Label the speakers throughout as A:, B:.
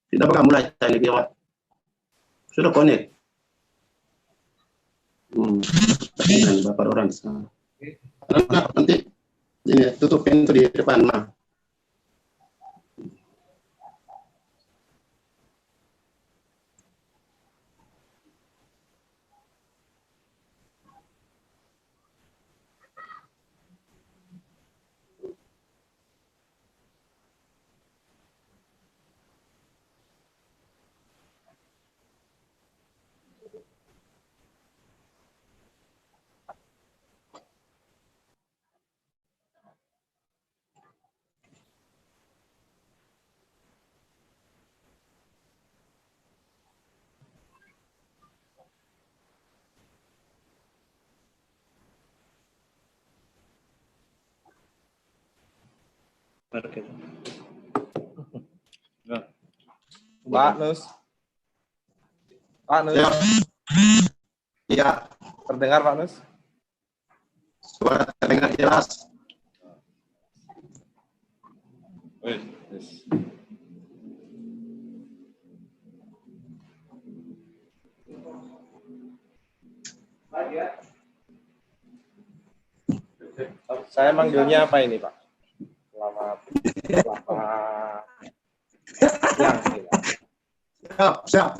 A: Tidak bakal mulai tadi dia. Sudah connect. Dengan Bapak orang sana. Nanti ini tutup pintu di depan mah.
B: Pak Nus. Pak Nus.
A: Ya.
B: Terdengar Pak Nus?
A: Suara terdengar jelas.
B: Yes. Saya manggilnya apa ini Pak? Selamat siang.
A: Siap.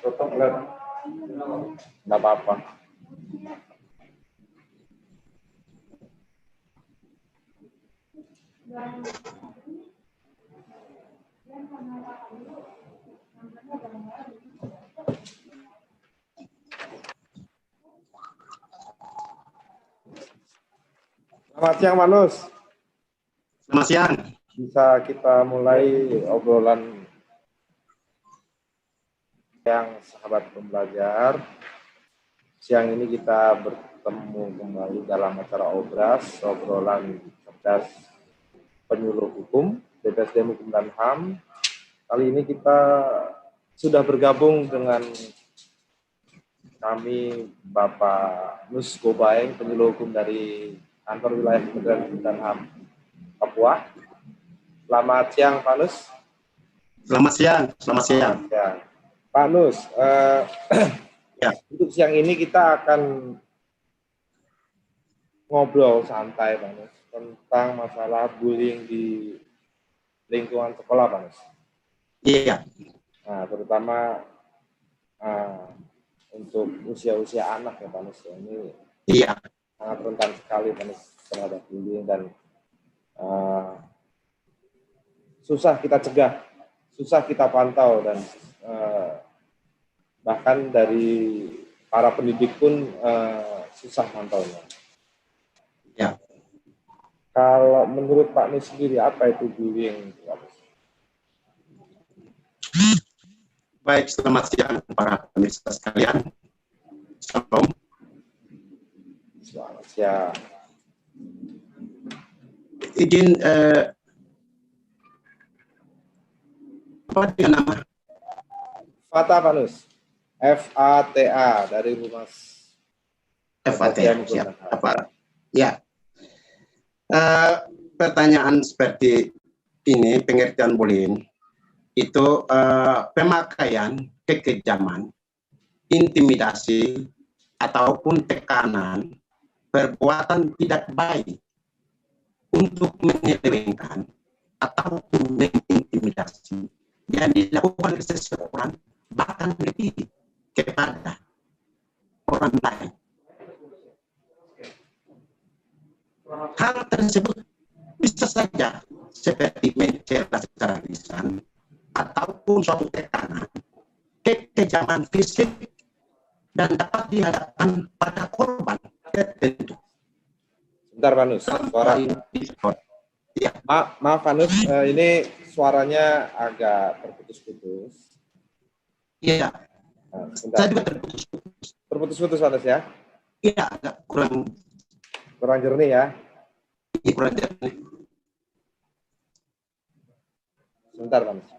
B: Tutup nggak? Nggak apa-apa. Selamat siang, Manus.
A: Selamat siang.
B: Bisa kita mulai obrolan yang sahabat pembelajar. Siang ini kita bertemu kembali dalam acara obrolan cerdas penyuluh hukum, BPSDM Hukum dan HAM. Kali ini kita sudah bergabung dengan kami Bapak Nus Gobaeng, penyuluh hukum dari Kantor Wilayah Kementerian Hukum dan HAM Papua. Selamat siang, Pak Nus.
A: Selamat siang. Selamat siang.
B: Pak Nus,
A: ya.
B: Untuk siang ini kita akan ngobrol santai, Pak Nus, tentang masalah bullying di lingkungan sekolah, Pak Nus.
A: Iya.
B: Nah, terutama untuk usia-usia anak ya, Pak Nus. Ini
A: iya.
B: sangat rentan sekali terhadap bullying dan susah kita cegah, susah kita pantau, dan bahkan dari para pendidik pun susah mantaunya.
A: Ya.
B: Kalau menurut Pak Nus sendiri, apa itu bullying?
A: Baik, selamat siang para pemirsa sekalian. Shalom.
B: Selamat siang.
A: Izin apa dengan nama?
B: Fata Pak Nus. FATA dari Humas.
A: FATA, siap. Apa? Ya. Pertanyaan seperti ini, pengertian bullying itu pemakaian kekejaman, intimidasi ataupun tekanan, perbuatan tidak baik untuk menyelewengkan ataupun mengintimidasi yang dilakukan oleh seseorang, bahkan lebih kepada orang lain. Hal tersebut bisa saja seperti mencela secara lisan ataupun suatu tekanan, kekejaman fisik, dan dapat dihadapkan pada korban tertentu.
B: Sebentar Pak Nus, suara
A: ya.
B: Maaf Pak Nus, ini suaranya agak terputus-putus.
A: Iya.
B: Nah,
A: Saya juga terputus-putus.
B: Terputus-putus Pak Nus ya?
A: Iya, agak kurang
B: jernih ya?
A: Iya, kurang jernih.
B: Sebentar Pak Nus.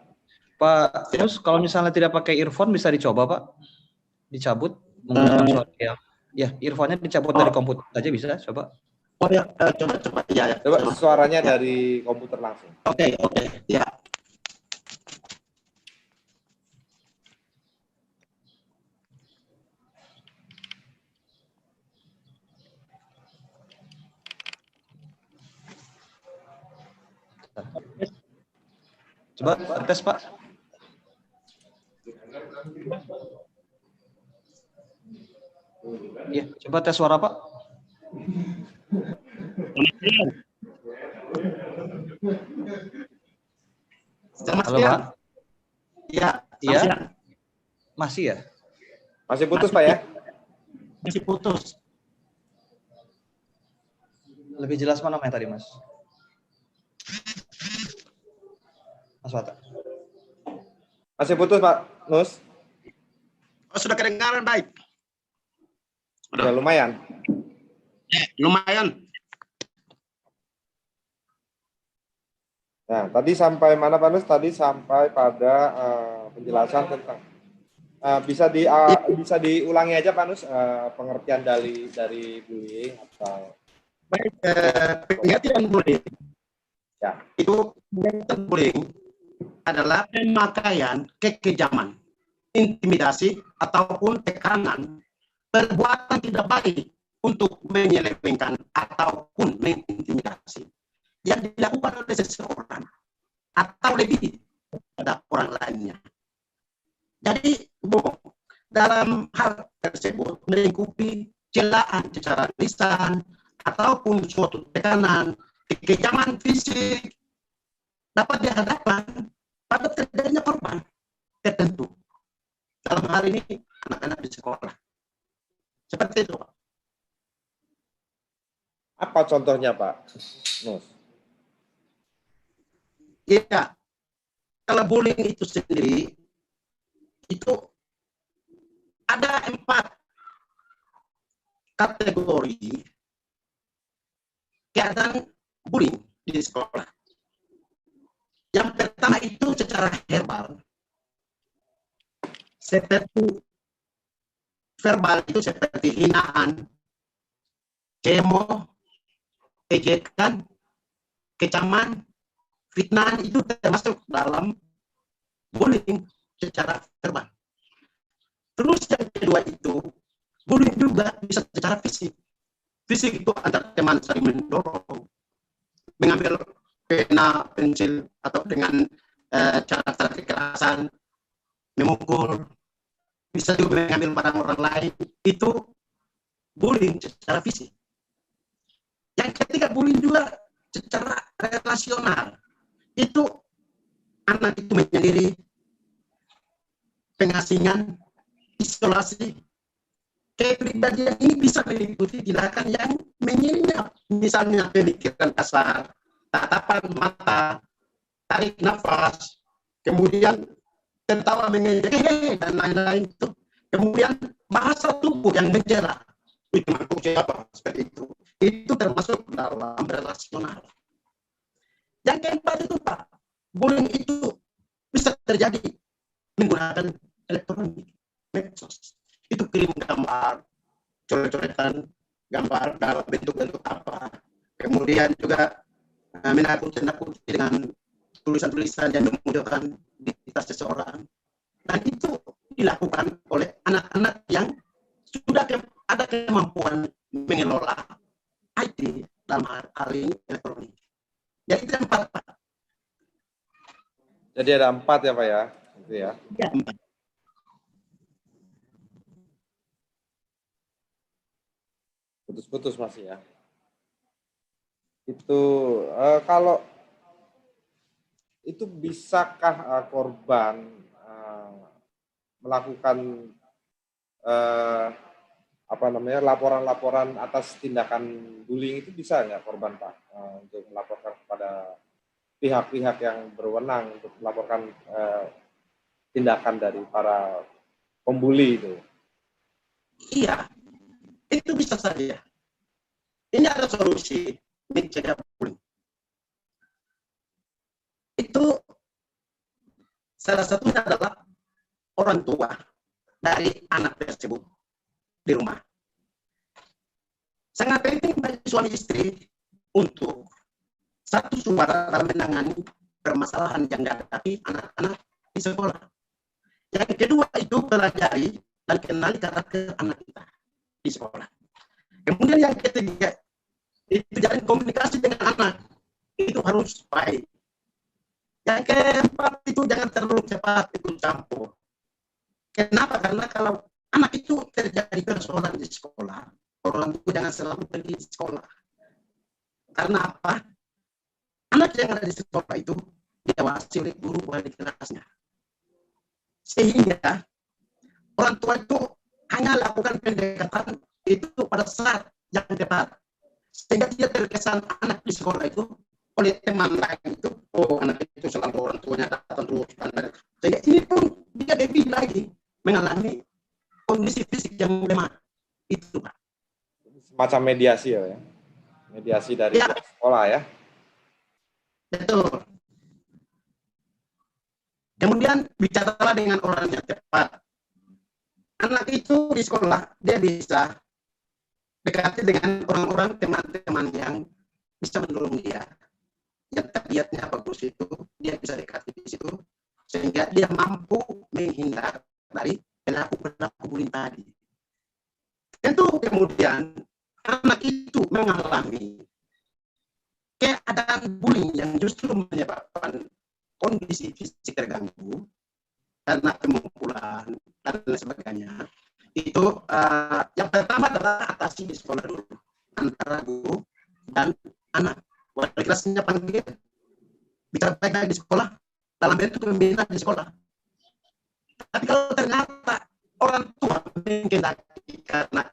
C: Pak Nus, kalau misalnya tidak pakai earphone bisa dicoba Pak? Dicabut menggunakan suara yang ya, earphone-nya dicabut dari komputer saja bisa, coba.
A: Oh ya, coba ya.
B: Coba suaranya dari komputer langsung.
A: Oke, ya.
C: Coba tes Pak. Iya, coba tes suara Pak. Halo Pak.
A: Iya.
C: Iya. Masih ya?
B: Masih putus Pak ya?
A: Masih putus.
C: Lebih jelas mana yang tadi Mas? Mas Wata.
B: Masih putus Pak Nus?
A: Oh, sudah kedengaran baik.
B: Udah lumayan.
A: Lumayan.
B: Nah, tadi sampai mana Pak Nus? Tadi sampai pada penjelasan tentang bisa diulangi aja Pak Nus, pengertian dari bullying atau
A: baik, pengertian bullying.
B: Ya.
A: Itu pengertian bullying adalah pemakaian kekejaman, intimidasi ataupun tekanan, perbuatan tidak baik untuk menyelewengkan ataupun mengintimidasi yang dilakukan oleh seseorang atau lebih pada orang lainnya. Jadi, dalam hal tersebut melingkupi celaan secara lisan ataupun suatu tekanan, kekejaman fisik dapat dihadapkan pada terjadinya korban tertentu. Dalam hal ini anak-anak di sekolah. Seperti itu, Pak.
B: Apa contohnya Pak Nus?
A: Iya, kalau bullying itu sendiri itu ada 4 kategori keadaan bullying di sekolah. Yang pertama itu secara verbal. Verbal itu seperti hinaan, cemo, ejekan, kecaman, fitnah, itu termasuk dalam bullying secara verbal. Terus yang kedua itu bullying juga bisa secara fisik. Fisik itu antar teman saling mendorong, mengambil pena, pensil, atau dengan cara-cara kekerasan, memukul, bisa juga mengambil barang orang lain. Itu bullying secara fisik. Yang ketiga, bullying juga secara relasional. Itu anak itu menyendiri, pengasingan, isolasi. Kepribadian ini bisa meliputi tindakan yang menyelinap, misalnya pemikiran kasar, tatapan mata, tarik nafas, kemudian tertawa mengejek dan lain-lain itu. Kemudian bahasa tubuh yang menjela, itu maksud siapa seperti itu. Itu termasuk dalam relasional. Yang keempat itu Pak, bullying itu bisa terjadi menggunakan elektronik, medsos. Itu kirim gambar, coret-coretan gambar dalam bentuk-bentuk apa. Kemudian juga menakut-nakuti dengan tulisan-tulisan yang memunculkan identitas seseorang. Dan itu dilakukan oleh anak-anak yang sudah ada kemampuan mengelola IT dalam hal ini elektronik. Jadi itu yang empat, Pak.
B: Jadi ada 4 ya Pak ya? Gitu ya.
A: Ya, 4.
B: Putus-putus masih ya. Itu kalau itu bisakah korban melakukan laporan-laporan atas tindakan bullying itu bisa nggak korban Pak untuk melaporkan kepada pihak-pihak yang berwenang untuk melaporkan tindakan dari para pembuli itu?
A: Iya, itu bisa saja. Ini ada solusi mencegah bullying. Itu salah satunya adalah orang tua dari anak tersebut di rumah. Sangat penting bagi suami istri untuk satu suara dalam menangani permasalahan yang dihadapi anak-anak di sekolah. Yang kedua itu pelajari dan kenali karakter anak kita di sekolah. Kemudian yang ketiga itu jalin komunikasi dengan anak, itu harus baik. Yang keempat itu jangan terlalu cepat ikut campur. Kenapa? Karena kalau anak itu terjadi persoalan di sekolah, orang tua jangan selalu pergi di sekolah. Karena apa? Anak yang ada di sekolah itu diawasi oleh guru wali kelasnya. Sehingga orang tua itu hanya lakukan pendekatan itu pada saat yang tepat. Sehingga tidak terkesan anak di sekolah itu oleh teman lain itu, oh anak itu selalu orang tuanya datang terus. Sehingga ini pun dia lebih lagi mengalami kondisi fisik yang lemah. Itu Pak.
B: Semacam mediasi ya? Mediasi dari
A: Ya.
B: sekolah ya?
A: Betul. Kemudian bicaralah dengan orang yang tepat. Anak itu di sekolah dia bisa dekati dengan orang-orang teman-teman yang bisa mendorong dia. Yang tabiatnya bagus itu dia bisa dekati di situ sehingga dia mampu menghindar dari pelaku-pelaku bullying tadi. Tentu kemudian anak itu mengalami keadaan bullying yang justru menyebabkan kondisi fisik terganggu karena pemukulan dan lain sebagainya. Itu yang pertama adalah atasi di sekolah dulu antara guru dan anak. Wali kelasnya panggil bicara baik-baik di sekolah dalam bentuk pembinaan di sekolah. Tapi kalau ternyata orang tua menghendaki karena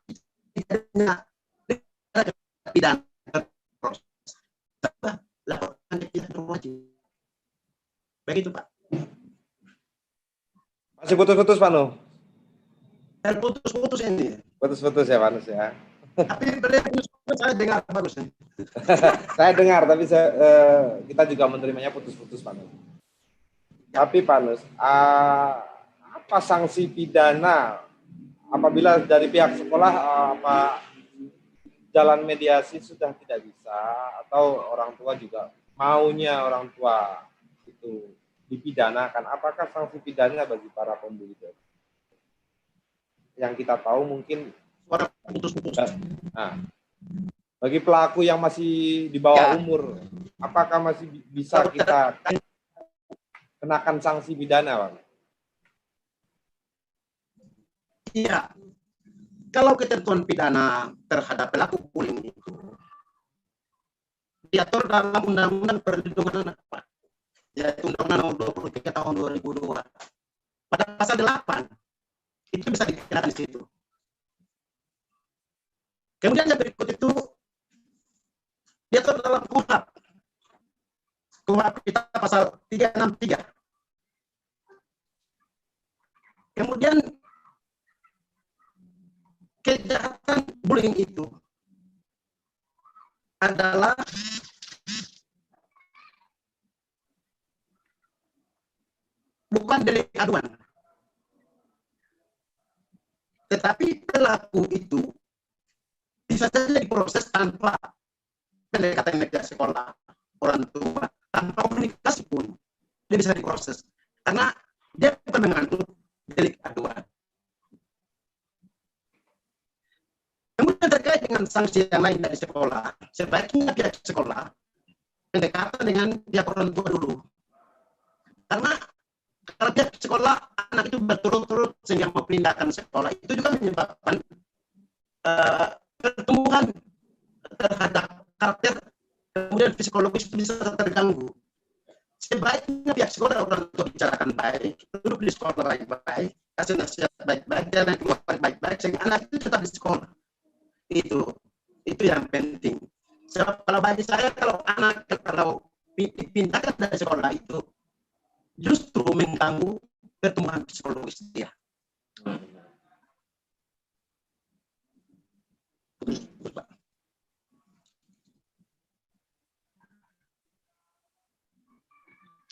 A: tidaknya pidana proses, lakukan pidana wajib. Begitu Pak.
B: Masih putus-putus Pak Nuh?
A: Putus-putus ini.
B: Putus-putus ya Pak Nuh ya.
A: Tapi saya dengar bagus.
B: Saya dengar, tapi kita juga menerimanya putus-putus Pak Nuh. Tapi Pak Nuh, apa sanksi pidana apabila dari pihak sekolah jalan mediasi sudah tidak bisa atau orang tua juga maunya orang tua itu dipidanakan, apakah sanksi pidana bagi para pembuli itu? Yang kita tahu mungkin
A: Suara putus-putus.
B: Nah, bagi pelaku yang masih di bawah umur, apakah masih bisa kita kenakan sanksi pidana, Bang?
A: Iya. Kalau ketentuan pidana terhadap pelaku bullying itu diatur dalam Undang-Undang Perlindungan Anak, Pak, yaitu Undang-Undang Nomor 23 Tahun 2002. Pada pasal 8 itu bisa dikenakan di situ. Kemudian yang berikut itu diatur dalam KUHP. KUHP kita pasal 363. Kemudian kejahatan bullying itu adalah bukan delik aduan, tetapi pelaku itu bisa saja diproses tanpa pendekatan media sekolah, orang tua, tanpa komunikasi pun dia bisa diproses karena dia bukan mengandung delik aduan. Kemudian terkait dengan sanksi yang lain dari sekolah, sebaiknya pihak sekolah pendekatan dengan pihak orang tua dulu, karena kalau pihak sekolah anak itu berturut-turut sehingga mau pindahkan sekolah, itu juga menyebabkan pertumbuhan terhadap karakter, kemudian psikologis itu bisa terganggu. Sebaiknya pihak sekolah orang tua bicarakan baik, duduk di sekolah baik-baik, kasih nasihat baik-baik, dan keluar baik-baik sehingga anak itu tetap di sekolah. Itu yang penting. Sebab kalau bagi saya kalau anak kalau dipindahkan dari sekolah itu justru mengganggu pertumbuhan psikologis dia.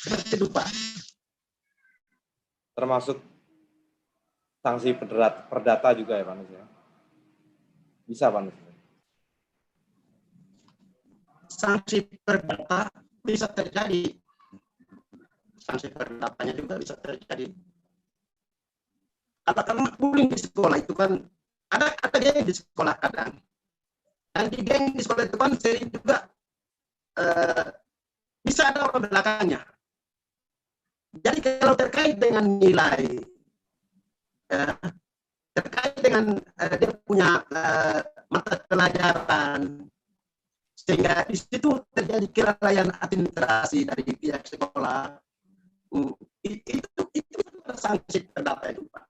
A: Seperti itu, Pak.
B: Termasuk sanksi perdata juga ya, Pak Nus ya? Bisa, Pak Nus?
A: Sanksi perdata bisa terjadi. Sanksi perdatanya juga bisa terjadi. Kalau bullying di sekolah itu kan ada geng di sekolah kadang. Dan di geng di sekolah itu kan sering juga bisa ada orang belakangnya. Jadi kalau terkait dengan nilai, terkait dengan dia punya mata pelajaran, sehingga di situ terjadi kelalaian administrasi dari pihak sekolah, itu sanksi perdata itu, Pak.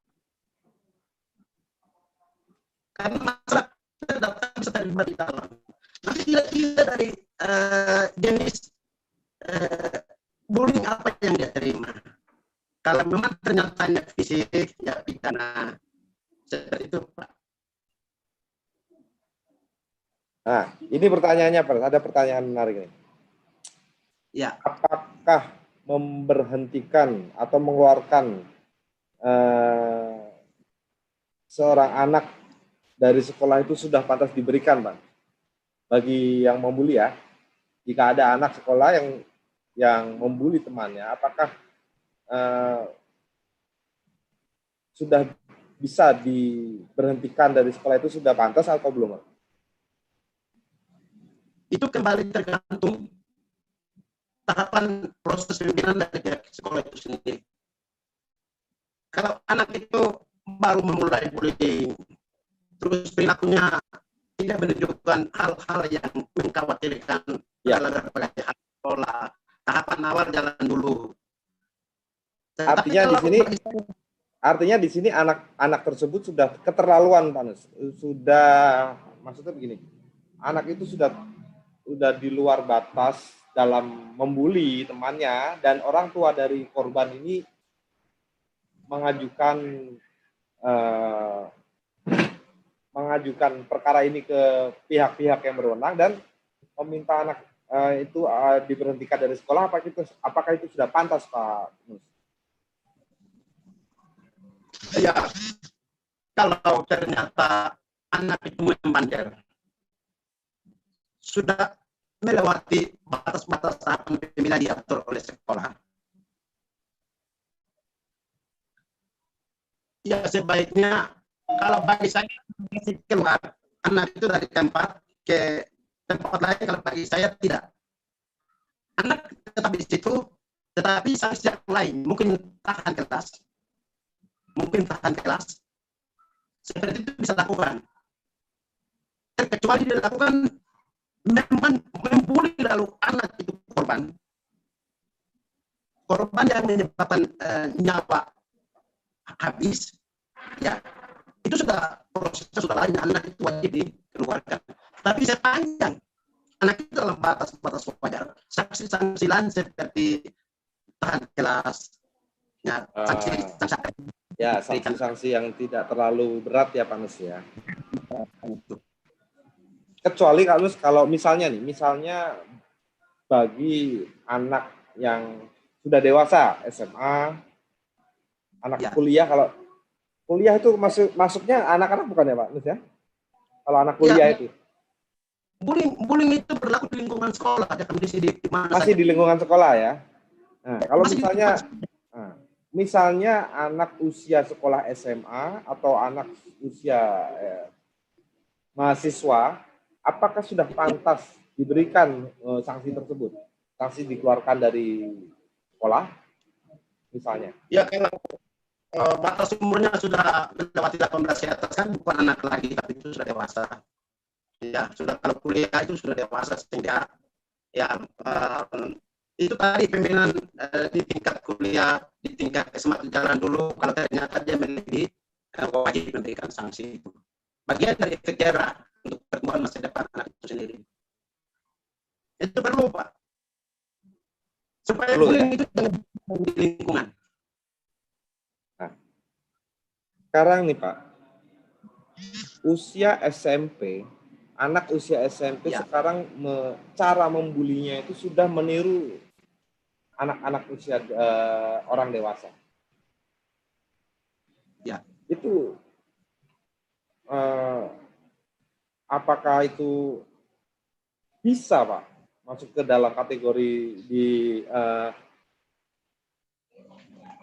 A: Karena masalah perdata bisa terlibat di dalam. Nanti tidak dari jenis bullying apa yang dia terima. Kalau memang ternyata fisik, ya pidana. Seperti itu, Pak.
B: Nah, ini pertanyaannya, Pak. Ada pertanyaan menarik nih.
A: Ya.
B: Apakah memberhentikan atau mengeluarkan seorang anak dari sekolah itu sudah pantas diberikan, Pak? Bagi yang membuli ya, jika ada anak sekolah yang membuli temannya, apakah sudah bisa diberhentikan dari sekolah itu sudah pantas atau belum?
A: Itu kembali tergantung tahapan proses pimpinan dari pihak sekolah itu sendiri. Kalau anak itu baru memulai bullying, terus perilakunya tidak menunjukkan hal-hal yang mengkhawatirkan dalam pelajaran sekolah, tahapan awal jalan dulu.
B: Artinya di sini anak tersebut sudah keterlaluan, Pak Nus. Sudah, maksudnya begini, anak itu sudah di luar batas dalam membuli temannya, dan orang tua dari korban ini mengajukan perkara ini ke pihak-pihak yang berwenang dan meminta anak itu diberhentikan dari sekolah. Apakah itu sudah pantas, Pak Nus?
A: Ya, kalau ternyata anak itu membandel, sudah melewati batas-batas tahapan pembinaan diatur oleh sekolah, ya sebaiknya, kalau bagi saya, keluar anak itu dari tempat ke tempat lain. Kalau bagi saya tidak, anak tetap di situ, tetapi sanksi yang lain, mungkin tahan kelas, seperti itu bisa lakukan. Kecuali dilakukan memang membuli lalu anak itu korban yang menyebabkan nyawa habis, ya itu sudah prosesnya sudah lain, anak itu wajib dikeluarkan. Tapi sepanjang anak itu dalam batas wajar, sanksi-sanksi lain seperti tahan kelas, ya,
B: sanksi-sanksi yang tidak terlalu berat ya Pak Nus ya. Kecuali kalau misalnya bagi anak yang sudah dewasa, SMA, anak kuliah, kalau kuliah itu masuknya anak-anak bukan ya Pak Nus ya? Kalau anak kuliah itu.
A: Bullying itu berlaku di lingkungan sekolah, ada kondisi di mana
B: masih
A: saja.
B: Di lingkungan sekolah ya. Nah, kalau misalnya anak usia sekolah SMA atau anak usia mahasiswa, apakah sudah pantas diberikan sanksi tersebut? Sanksi dikeluarkan dari sekolah, misalnya?
A: Ya, kalau batas umurnya sudah melewati 18 ke atas kan bukan anak lagi, tapi itu sudah dewasa. Ya, sudah kalau kuliah itu sudah dewasa sehingga ya itu tadi pembinaan di tingkat kuliah, di tingkat SMA jalan dulu. Kalau ternyata dia melebihi, wajib memberikan sanksi itu. Bagian dari efek jerah untuk pertumbuhan masa depan anak itu sendiri. Itu perlu Pak. Supaya bullying itu jangan di lingkungan.
B: Nah, sekarang nih Pak, usia SMP. Anak usia SMP sekarang cara membulinya itu sudah meniru anak-anak usia orang dewasa.
A: Ya.
B: Itu apakah itu bisa Pak masuk ke dalam kategori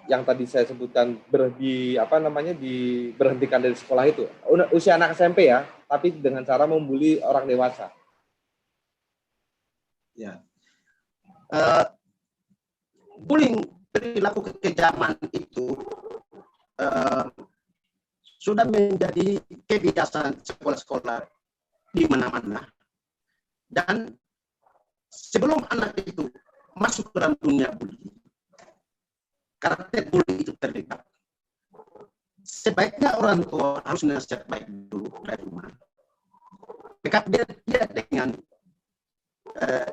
B: yang tadi saya sebutkan diberhentikan dari sekolah itu, usia anak SMP ya, tapi dengan cara membuli orang dewasa.
A: Ya, bullying perilaku kekejaman itu sudah menjadi kebiasaan sekolah-sekolah di mana-mana, dan sebelum anak itu masuk ke dalam dunia bullying, karakter bully itu terlibat. Sebaiknya orang tua harus nasihat baik dulu dari rumah. Dekat dia dengan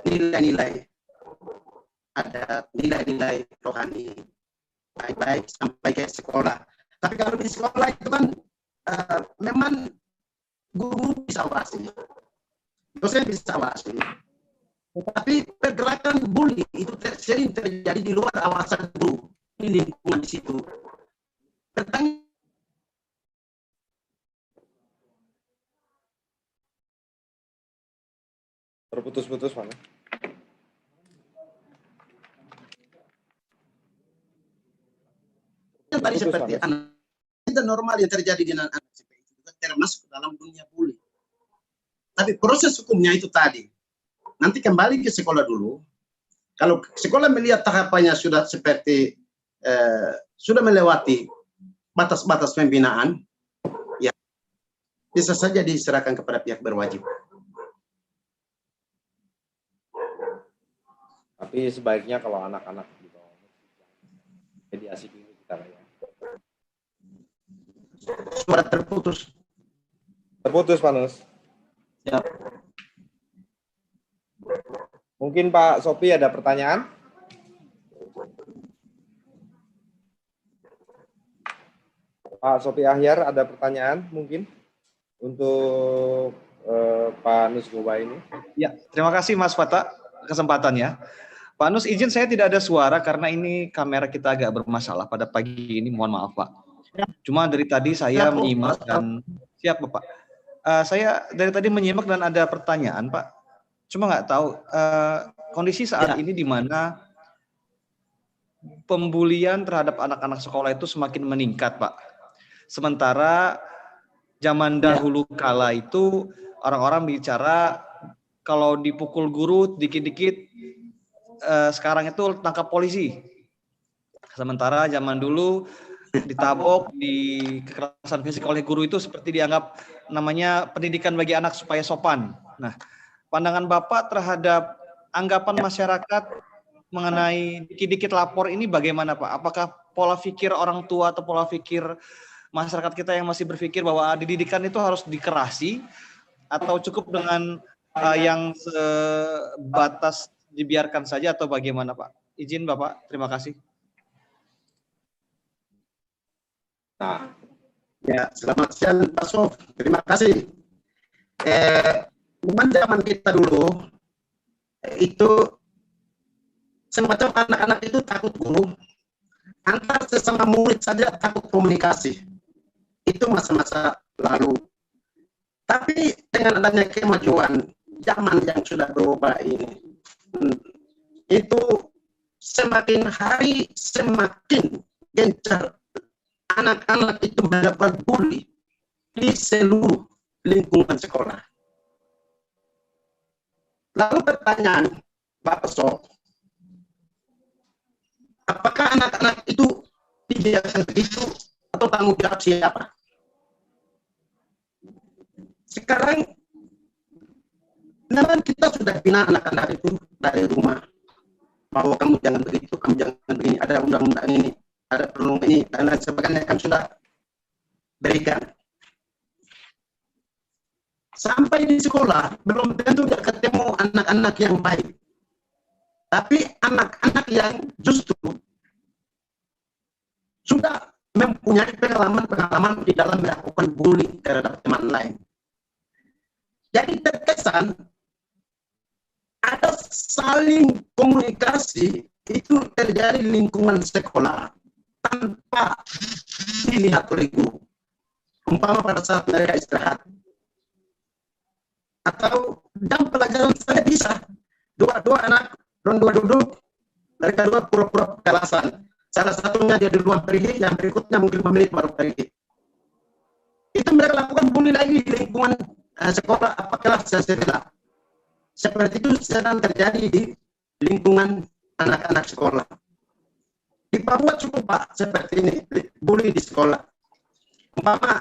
A: nilai-nilai, ada nilai-nilai rohani baik-baik sampai ke sekolah. Tapi kalau di sekolah itu kan memang guru bisa awasi, dosen bisa awasi. Tapi pergerakan bully itu sering terjadi di luar awasan guru, di lingkungan di situ.
B: Terputus-putus mana?
A: Tadi seperti anak itu normal yang terjadi di anak seperti itu juga termasuk dalam dunia bully. Tapi proses hukumnya itu tadi. Nanti kembali ke sekolah dulu. Kalau sekolah melihat tahapannya sudah seperti sudah melewati batas-batas pembinaan, ya bisa saja diserahkan kepada pihak berwajib.
B: Tapi sebaiknya kalau anak-anak di bawah mediasi dulu kita ya.
A: Suara terputus.
B: Terputus, Pak Nus.
A: Ya.
B: Mungkin Pak Sopi ada pertanyaan? Pak Sopi Ahyar ada pertanyaan mungkin untuk Pak Nus Goba ini?
C: Ya, terima kasih Mas Fata kesempatannya. Pak Nus, izin saya tidak ada suara karena ini kamera kita agak bermasalah pada pagi ini, mohon maaf Pak. Cuma dari tadi saya menyimak dan siap Bapak. Saya dari tadi menyimak dan ada pertanyaan Pak. Cuma nggak tahu kondisi saat ini di mana pembulian terhadap anak-anak sekolah itu semakin meningkat Pak. Sementara zaman dahulu kala itu orang-orang bicara kalau dipukul guru dikit-dikit sekarang itu tangkap polisi. Sementara zaman dulu ditabok, di kekerasan fisik oleh guru itu seperti dianggap namanya pendidikan bagi anak supaya sopan. Nah, pandangan Bapak terhadap anggapan masyarakat mengenai dikit-dikit lapor ini bagaimana Pak? Apakah pola pikir orang tua atau pola pikir masyarakat kita yang masih berpikir bahwa didikan itu harus dikerasi atau cukup dengan yang sebatas dibiarkan saja atau bagaimana Pak? Izin Bapak, terima kasih.
A: Nah, ya, selamat siang Pak Sof, terima kasih. Zaman kita dulu itu semacam anak-anak itu takut guru, antar sesama murid saja takut komunikasi. Itu masa-masa lalu. Tapi dengan adanya kemajuan zaman yang sudah berubah ini, itu semakin hari semakin gencar anak-anak itu mendapat bully di seluruh lingkungan sekolah. Lalu pertanyaan Bapak Sof, apakah anak-anak itu dibiarkan begitu atau tanggung jawab siapa? Sekarang memang kita sudah bina anak-anak itu dari rumah, bahwa kamu jangan begitu, kamu jangan begini, ada undang-undang ini, ada perlindungan ini, dan lain sebagainya kan sudah berikan. Sampai di sekolah belum tentu dia ketemu anak-anak yang baik, tapi anak-anak yang justru sudah mempunyai pengalaman di dalam melakukan bullying terhadap teman lain. Jadi terkesan ada saling komunikasi itu terjadi di lingkungan sekolah tanpa dilihat oleh guru. Umpama pada saat mereka istirahat atau jam pelajaran saya bisa dua anak dua duduk, mereka dua pura-pura kekerasan. Salah satunya dia duluan pergi, yang berikutnya mungkin 5 menit baru pergi. Itu mereka lakukan bully lagi di lingkungan sekolah apa kelas sekolah. Seperti itu sedang terjadi di lingkungan anak-anak sekolah. Di Papua cukup Pak seperti ini, bully di sekolah. Umpama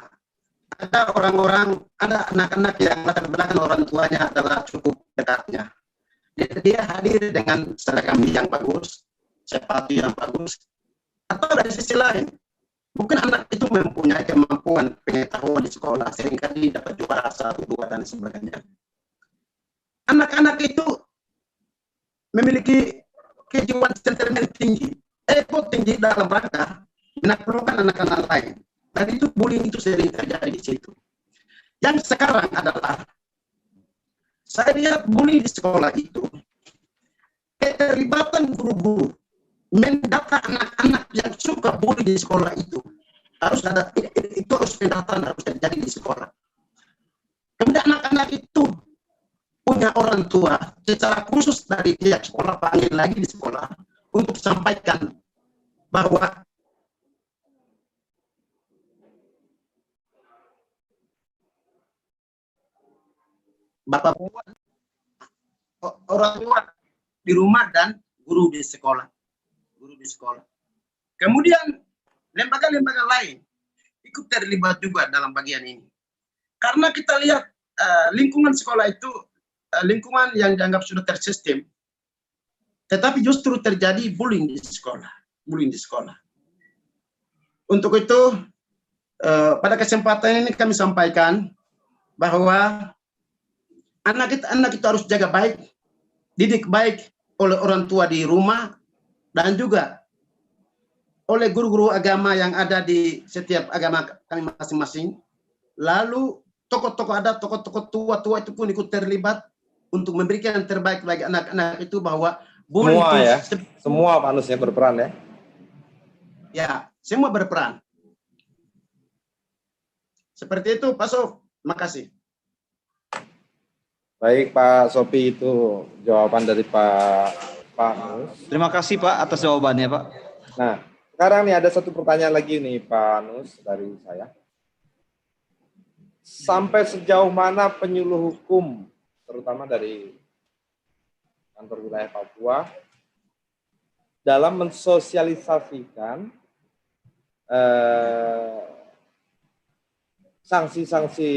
A: ada orang-orang, ada anak-anak yang latar belakang orang tuanya adalah cukup dekatnya. Dia hadir dengan seragam yang bagus, sepatu yang bagus, atau dari sisi lain, mungkin anak itu mempunyai kemampuan pengetahuan di sekolah, seringkali dapat juara 1, 2, dan sebagainya. Anak-anak itu memiliki kejiwaan sentimen tinggi, ego tinggi dalam rangka menaklukkan anak-anak lain. Dan itu bullying itu sering terjadi di situ. Yang sekarang adalah, saya lihat bullying di sekolah itu, keterlibatan guru-guru mendata anak-anak yang suka bully di sekolah itu harus ada, itu harus pendataan harus terjadi di sekolah. Kemudian anak-anak itu punya orang tua secara khusus dari pihak sekolah, panggil lagi di sekolah untuk sampaikan bahwa Bapak orang tua di rumah dan guru di sekolah. Kemudian lembaga-lembaga lain ikut terlibat juga dalam bagian ini. Karena kita lihat lingkungan sekolah itu lingkungan yang dianggap sudah tersistem, tetapi justru terjadi bullying di sekolah. Untuk itu pada kesempatan ini kami sampaikan bahwa anak itu harus jaga baik, didik baik oleh orang tua di rumah dan juga oleh guru-guru agama yang ada di setiap agama kami masing-masing. Lalu tokoh-tokoh tua-tua itu pun ikut terlibat untuk memberikan yang terbaik bagi anak-anak itu, bahwa bullying
B: semua
A: itu
B: ya, semua panusnya berperan ya.
A: Ya, semua berperan. Seperti itu Pak Sof, makasih.
B: Baik Pak Sopi, itu jawaban dari Pak Nus.
C: Terima kasih Pak atas jawabannya Pak.
B: Nah, sekarang nih ada satu pertanyaan lagi nih Pak Nus dari saya. Sampai sejauh mana penyuluh hukum, terutama dari kantor wilayah Papua, dalam mensosialisasikan sanksi-sanksi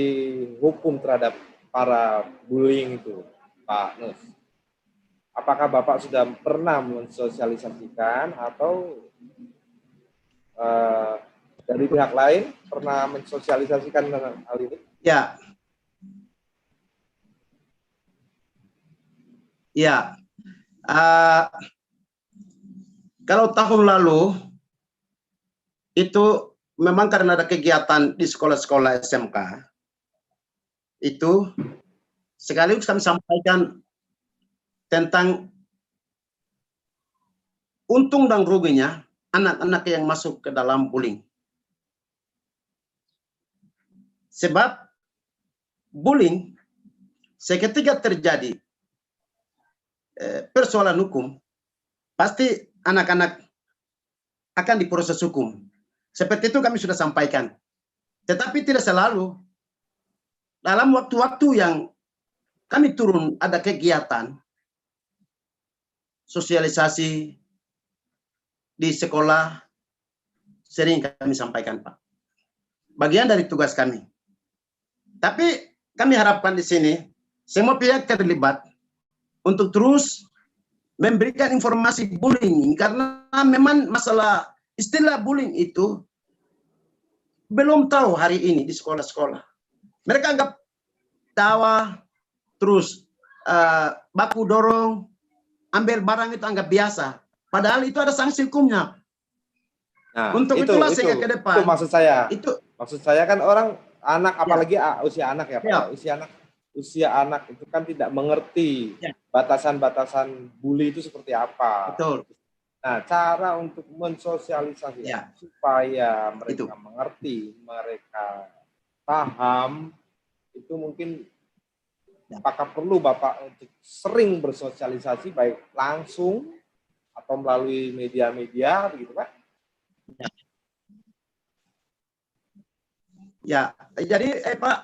B: hukum terhadap para bullying itu, Pak Nus? apakah Bapak sudah pernah mensosialisasikan atau dari pihak lain pernah mensosialisasikan tentang hal ini?
A: Ya, ya. Kalau tahun lalu itu memang karena ada kegiatan di sekolah-sekolah SMK, itu sekaligus kami sampaikan tentang untung dan ruginya anak-anak yang masuk ke dalam bullying. Sebab bullying seketika terjadi persoalan hukum, pasti anak-anak akan diproses hukum. Seperti itu kami sudah sampaikan. Tetapi tidak selalu. Dalam waktu-waktu yang kami turun ada kegiatan sosialisasi di sekolah, sering kami sampaikan, Pak. Bagian dari tugas kami. Tapi kami harapkan di sini semua pihak terlibat untuk terus memberikan informasi bullying, karena memang masalah istilah bullying itu belum tahu hari ini di sekolah-sekolah. Mereka anggap tawa, terus baku dorong, ambil barang itu anggap biasa. Padahal itu ada sanksi hukumnya.
B: Nah,
A: untuk itulah sehingga ke depan.
B: Itu maksud saya.
A: Itu
B: maksud saya kan orang anak, apalagi usia anak ya, Pak.
A: Ya.
B: Usia anak itu kan tidak mengerti batasan-batasan bully itu seperti apa.
A: Betul.
B: Nah, cara untuk mensosialisasikan supaya mereka mengerti, mereka paham, itu mungkin apakah perlu Bapak untuk sering bersosialisasi baik langsung atau melalui media-media begitu, Pak?
A: Ya, jadi Pak,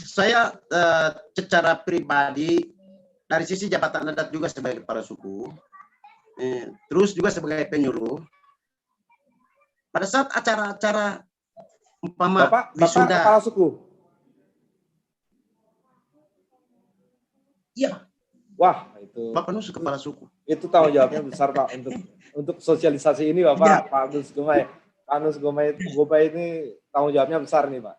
A: saya secara pribadi dari sisi jabatan adat juga sebagai kepala suku, terus juga sebagai penyuluh. Pada saat acara-acara umpama
B: Bapak
A: wisuda,
B: kepala suku?
A: Iya.
B: Wah, itu
A: Bapak Nus kepala suku.
B: Itu tanggung jawabnya besar, Pak, untuk sosialisasi ini, Bapak. Pak Nus Gomay. Pak Nus Gomay ini tanggung jawabnya besar nih, Pak.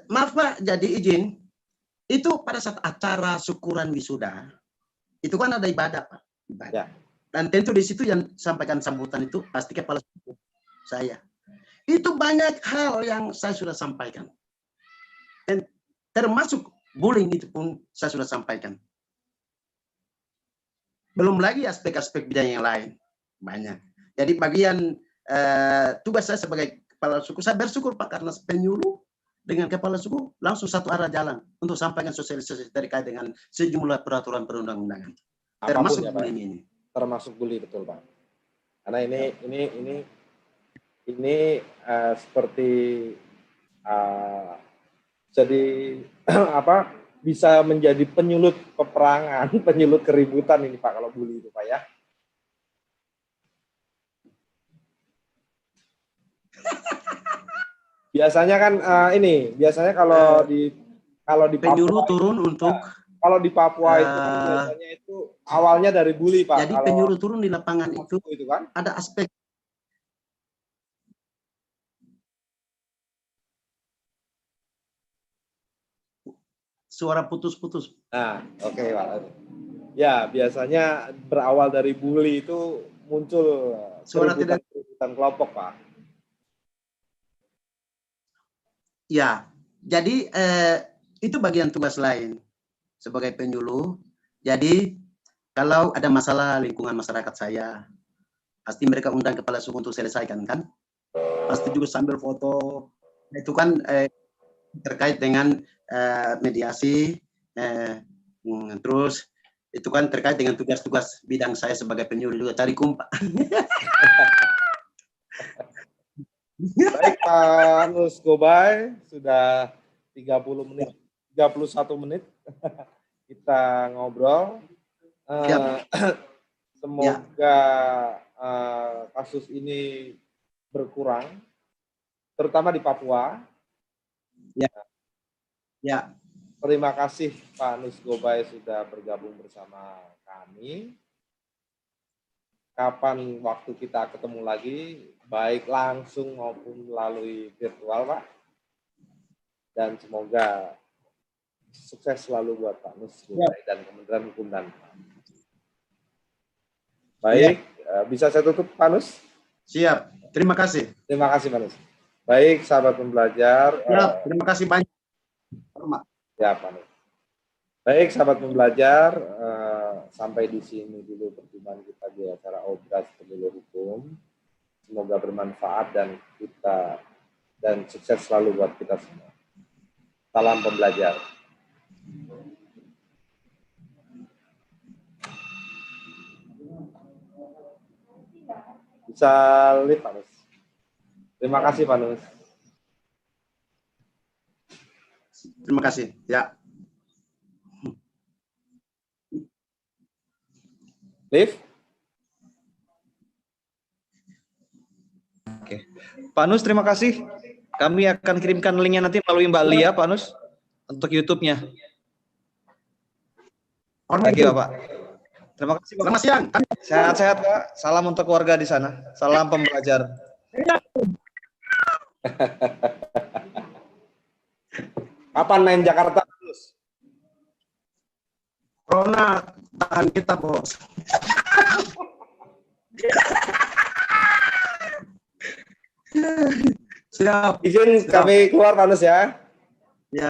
A: Maaf Pak, jadi izin, itu pada saat acara syukuran wisuda, itu kan ada ibadah Pak. Ibadah. Ya. Dan tentu di situ yang sampaikan sambutan itu pasti kepala suku saya. Itu banyak hal yang saya sudah sampaikan. Dan termasuk bullying itu pun saya sudah sampaikan. Belum lagi aspek-aspek bidang yang lain. Banyak. Jadi bagian tugas saya sebagai kepala suku, saya bersyukur Pak, karena penyuluh dengan kepala suku langsung satu arah jalan untuk sampaikan sosialisasi terkait dengan sejumlah peraturan perundang-undangan. Termasuk
B: ya,
A: bullying ini.
B: Termasuk bullying, betul Pak. Karena ini seperti jadi apa, bisa menjadi penyulut peperangan, penyulut keributan ini Pak, kalau bully itu Pak ya. Biasanya kan biasanya kalau di
A: penyuluh
B: Papua,
A: turun untuk
B: kalau di Papua itu kan biasanya itu awalnya dari bully Pak.
A: Jadi penyuluh turun di lapangan itu
B: kan
A: ada aspek suara putus-putus.
B: Nah, oke Pak. Ya, biasanya berawal dari bully itu muncul
A: suara tidak
B: kelompok Pak.
A: Ya, jadi itu bagian tugas lain sebagai penyuluh. Jadi kalau ada masalah lingkungan masyarakat saya, pasti mereka undang kepala suku untuk selesaikan kan? Pasti juga sambil foto. Itu kan terkait dengan mediasi, terus itu kan terkait dengan tugas-tugas bidang saya sebagai penyuluh juga, cari kumpa.
B: Baik Pak Nus Gomay, sudah 31 menit kita ngobrol. Semoga kasus ini berkurang, terutama di Papua.
A: Ya.
B: Terima kasih Pak Nus Gobay sudah bergabung bersama kami. Kapan waktu kita ketemu lagi, baik langsung maupun melalui virtual, Pak. Dan semoga sukses selalu buat Pak Nus Gobay dan Kementerian Hukum dan HAM. Baik, bisa saya tutup Pak Nus?
A: Siap. Terima kasih.
B: Terima kasih Pak Nus. Baik, sahabat pembelajar.
A: Ya, terima kasih banyak.
B: Ya, Pak Nus. Baik, sahabat pembelajar, sampai di sini dulu perjumpaan kita di acara Obras Pemilu Hukum. Semoga bermanfaat dan sukses selalu buat kita semua. Salam pembelajar. Bisa lihat Pak Nus. Terima kasih Pak Nus.
A: Terima kasih. Ya.
B: Live.
C: Oke. Pak Nus, terima kasih. Kami akan kirimkan linknya nanti melalui Mbak Lia, Pak Nus, untuk YouTube-nya. Lagi, Bapak. Terima kasih, Pak.
A: Selamat siang.
C: Sehat-sehat, Pak. Salam untuk keluarga di sana. Salam pembelajar.
B: Kapan main Jakarta, Terus?
A: Corona tahan kita, Bos. Siap.
B: Izin kami keluar, Pak Nus ya.